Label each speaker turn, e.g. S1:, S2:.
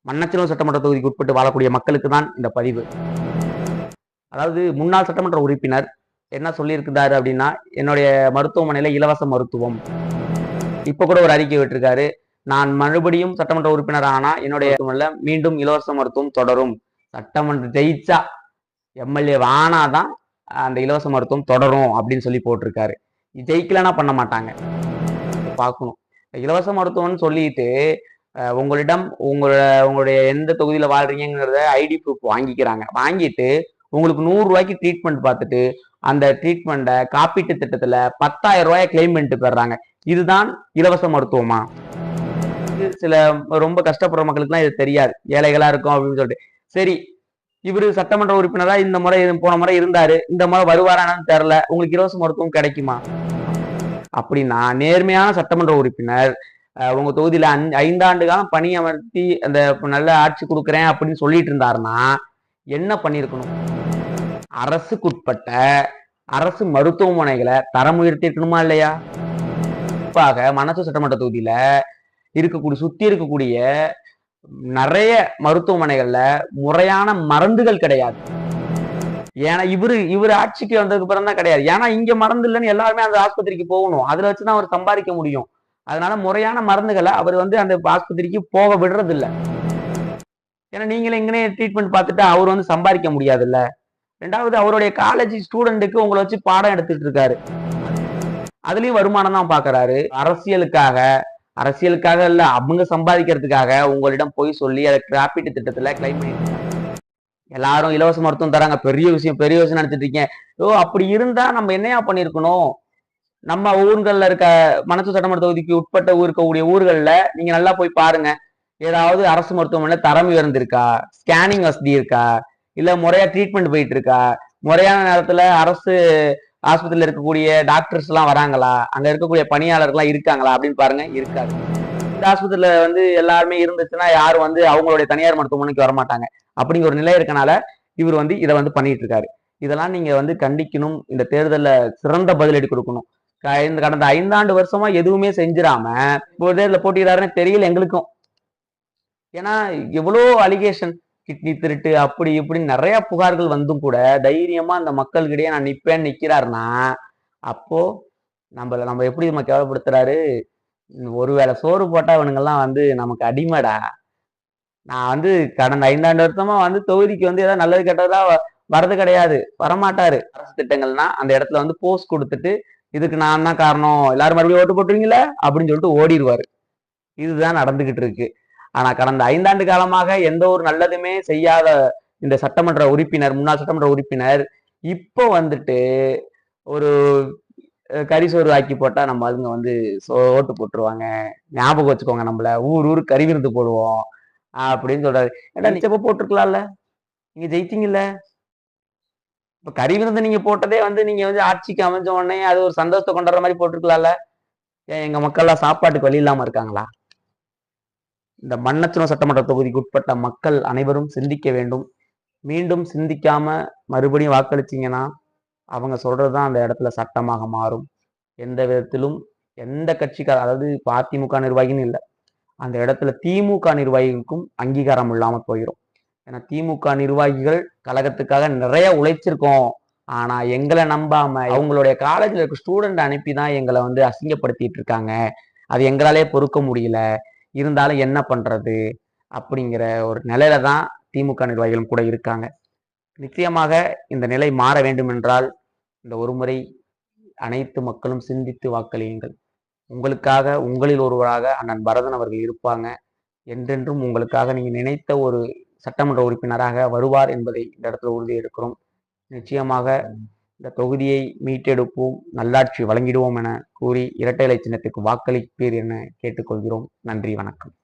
S1: மண்ணச்சநல்லூர் சட்டமன்ற தொகுதிக்கு உட்பட்டு வாழக்கூடிய மக்களுக்கு தான் இந்த பதிவு. அதாவது முன்னாள் சட்டமன்ற உறுப்பினர் என்ன சொல்லியிருக்கிறாரு அப்படின்னா, என்னுடைய மருத்துவமனையில இலவச மருத்துவம். இப்ப கூட ஒரு அறிக்கை விட்டிருக்காரு. நான் மறுபடியும் சட்டமன்ற உறுப்பினர் ஆனா என்னுடைய மீண்டும் இலவச மருத்துவம் தொடரும். சட்டமன்ற ஜெயிச்சா எம்எல்ஏ ஆனாதான் அந்த இலவச மருத்துவம் தொடரும் அப்படின்னு சொல்லி போட்டிருக்காரு. ஜெயிக்கலன்னா பண்ண மாட்டாங்க. பார்க்கணும். இலவச மருத்துவம்னு சொல்லிட்டு உங்களிடம் உங்களுடைய எந்த தொகுதியில வாழ்றீங்கிறத ஐடி ப்ரூஃப் வாங்கிக்கிறாங்க. வாங்கிட்டு உங்களுக்கு 100 ரூபாய்க்கு ட்ரீட்மெண்ட் பார்த்துட்டு அந்த ட்ரீட்மெண்ட்டை காப்பீட்டு திட்டத்துல 10,000 ரூபாயை கிளைம் பண்ணிட்டு போயிடுறாங்க. இதுதான் இலவச மருத்துவமா? சில ரொம்ப கஷ்டப்படுற மக்களுக்குலாம் இது தெரியாது. ஏழைகளா இருக்கும் அப்படின்னு சொல்லிட்டு. சரி, இவரு சட்டமன்ற உறுப்பினரா இந்த முறை போன முறை இருந்தாரு. இந்த முறை வருவாரான்னு தெரியல. உங்களுக்கு இலவச மருத்துவம் கிடைக்குமா? அப்படின்னா நேர்மையான சட்டமன்ற உறுப்பினர் உங்க தொகுதியில 5 ஆண்டு காலம் பணியமர்த்தி அந்த நல்ல ஆட்சி கொடுக்குறேன் அப்படின்னு சொல்லிட்டு இருந்தாருன்னா என்ன பண்ணிருக்கணும்? அரசுக்குட்பட்ட அரசு மருத்துவமனைகளை தரம் உயர்த்தி இருக்கணுமா இல்லையா? குறிப்பாக மணச்சூர் சட்டமன்ற தொகுதியில சுத்தி இருக்கக்கூடிய நிறைய மருத்துவமனைகள்ல முறையான மருந்துகள் கிடையாது. ஏன்னா இவரு ஆட்சிக்கு வந்ததுக்கு அப்புறம் தான் கிடையாது. ஏன்னா இங்க மருந்து இல்லைன்னு எல்லாருமே அந்த ஆஸ்பத்திரிக்கு போகணும். அதுல வச்சுதான் அவர் சம்பாதிக்க முடியும். அதனால முறையான மருந்துகளை அவர் அந்த ஆஸ்பத்திரிக்கு போக விடுறது இல்ல. ஏன்னா நீங்களே இங்கனே ட்ரீட்மெண்ட் பார்த்துட்டு அவர் சம்பாதிக்க முடியாதுல்ல. ரெண்டாவது அவருடைய காலேஜ் ஸ்டூடெண்ட்டுக்கு உங்களை வச்சு பாடம் எடுத்துட்டு இருக்காரு. அதுலயும் வருமானம் தான் பாக்குறாரு. அரசியலுக்காக இல்ல, அவங்க சம்பாதிக்கிறதுக்காக உங்களிடம் போய் சொல்லி அதை காப்பீட்டு திட்டத்துல கிளைம் பண்ணிட்டு எல்லாரும் இலவச மருத்துவம் தராங்க, பெரிய விஷயம் நினைச்சிட்டு இருக்கேன். அப்படி இருந்தா நம்ம என்னையா பண்ணிருக்கணும்? நம்ம ஊர்கள்ல இருக்க மணச்சூர் சட்டமன்ற தொகுதிக்கு உட்பட்ட இருக்கக்கூடிய ஊர்கள்ல நீங்க நல்லா போய் பாருங்க. ஏதாவது அரசு மருத்துவமனையில தரம் உயர்ந்திருக்கா? ஸ்கேனிங் வசதி இருக்கா? இல்ல முறையா ட்ரீட்மெண்ட் போயிட்டு இருக்கா? முறையான நேரத்துல அரசு ஆஸ்பத்திரியில இருக்கக்கூடிய டாக்டர்ஸ் எல்லாம் வராங்களா? அங்க இருக்கக்கூடிய பணியாளர்கள்லாம் இருக்காங்களா அப்படின்னு பாருங்க. இருக்காது. இந்த ஆஸ்பத்திரியில எல்லாருமே இருந்துச்சுன்னா யாரும் அவங்களுடைய தனியார் மருத்துவமனைக்கு வரமாட்டாங்க. அப்படிங்கிற ஒரு நிலை இருக்கனால இவர் இதை பண்ணிட்டு இருக்காரு. இதெல்லாம் நீங்க கண்டிக்கணும். இந்த தேர்தல்ல சிறந்த பதிலடி கொடுக்கணும். கடந்த 5 ஆண்டு வருஷமா எதுவுமே செஞ்சிடாம ஒரு தேர்தல போட்டியிடாருன்னு தெரியல எங்களுக்கும். ஏன்னா எவ்வளோ அலிகேஷன், கிட்னி திருட்டு அப்படி இப்படின்னு நிறைய புகார்கள் வந்தும் கூட தைரியமா அந்த மக்கள்கிட்டயே நான் நிக்கிறாருன்னா அப்போ நம்ம எப்படி நம்ம கேவலப்படுத்துறாரு? ஒருவேளை சோறு போட்டா இவனுங்கெல்லாம் நமக்கு அடிமைடா. நான் கடந்த 5 ஆண்டு வருஷமா தொகுதிக்கு ஏதாவது நல்லது கெட்டதா வரது கிடையாது, வரமாட்டாரு. அரசு திட்டங்கள்னா அந்த இடத்துல போஸ்ட் கொடுத்துட்டு இதுக்கு நான் தான் காரணம், எல்லாரும் மறுபடியும் ஓட்டு போட்டுருவீங்களா அப்படின்னு சொல்லிட்டு ஓடிடுவாரு. இதுதான் நடந்துகிட்டு இருக்கு. ஆனா கடந்த 5 ஆண்டு காலமாக எந்த ஒரு நல்லதுமே செய்யாத இந்த சட்டமன்ற உறுப்பினர், முன்னாள் சட்டமன்ற உறுப்பினர் இப்போ ஒரு கறிசோறு ஆக்கி போட்டா நம்ம ஓட்டு போட்டுருவாங்க, ஞாபகம் வச்சுக்கோங்க, நம்மள ஊர் கறி விருந்து போடுவோம் அப்படின்னு சொல்றாரு. ஏன்னா நிச்சயமா போட்டிருக்கலாம்ல, நீங்க ஜெயிச்சீங்கல்ல. இப்ப கறி விருந்து நீங்க போட்டதே நீங்க ஆட்சிக்கு அமைஞ்ச உடனே அது ஒரு சந்தோஷத்தை கொண்டாடுற மாதிரி போட்டிருக்கலாம்ல. ஏன் எங்க மக்கள்லாம் சாப்பாட்டுக்கு வழி இல்லாம இருக்காங்களா? இந்த மண்ணச்சநல்லூர் சட்டமன்ற தொகுதிக்கு உட்பட்ட மக்கள் அனைவரும் சிந்திக்க வேண்டும். மீண்டும் சிந்திக்காம மறுபடியும் வாக்களிச்சீங்கன்னா அவங்க சொல்றதுதான் அந்த இடத்துல சட்டமாக மாறும். எந்த விதத்திலும் எந்த கட்சிக்கார, அதாவது அதிமுக நிர்வாகின்னு இல்லை, அந்த இடத்துல திமுக நிர்வாகிகளுக்கும் அங்கீகாரம் இல்லாம போயிடும். ஏன்னா திமுக நிர்வாகிகள் கழகத்துக்காக நிறைய உழைச்சிருக்கோம். ஆனா எங்களை நம்பாம அவங்களுடைய காலேஜ்ல இருக்க ஸ்டூடெண்ட் அனுப்பிதான் எங்களை அசிங்கப்படுத்திட்டு இருக்காங்க. அது எங்களாலே பொறுக்க முடியல. இருந்தாலும் என்ன பண்றது அப்படிங்கிற ஒரு நிலையில தான் திமுக நிர்வாகிகளும் கூட இருக்காங்க. நிச்சயமாக இந்த நிலை மாற வேண்டும் என்றால் இந்த ஒரு முறை அனைத்து மக்களும் சிந்தித்து வாக்களியுங்கள். உங்களுக்காக, உங்களில் ஒருவராக அண்ணன் பரதன் அவர்கள் இருப்பாங்க. என்றென்றும் உங்களுக்காக நீங்க நினைத்த ஒரு சட்டமன்ற உறுப்பினராக வருவார் என்பதை இந்த இடத்துல உறுதி எடுக்கிறோம். நிச்சயமாக இந்த தொகுதியை மீட்டெடுப்போம், நல்லாட்சி வழங்கிடுவோம் என கூறி இரட்டை இலை சின்னத்துக்கு வாக்களிப்பீர் என கேட்டுக்கொள்கிறோம். நன்றி, வணக்கம்.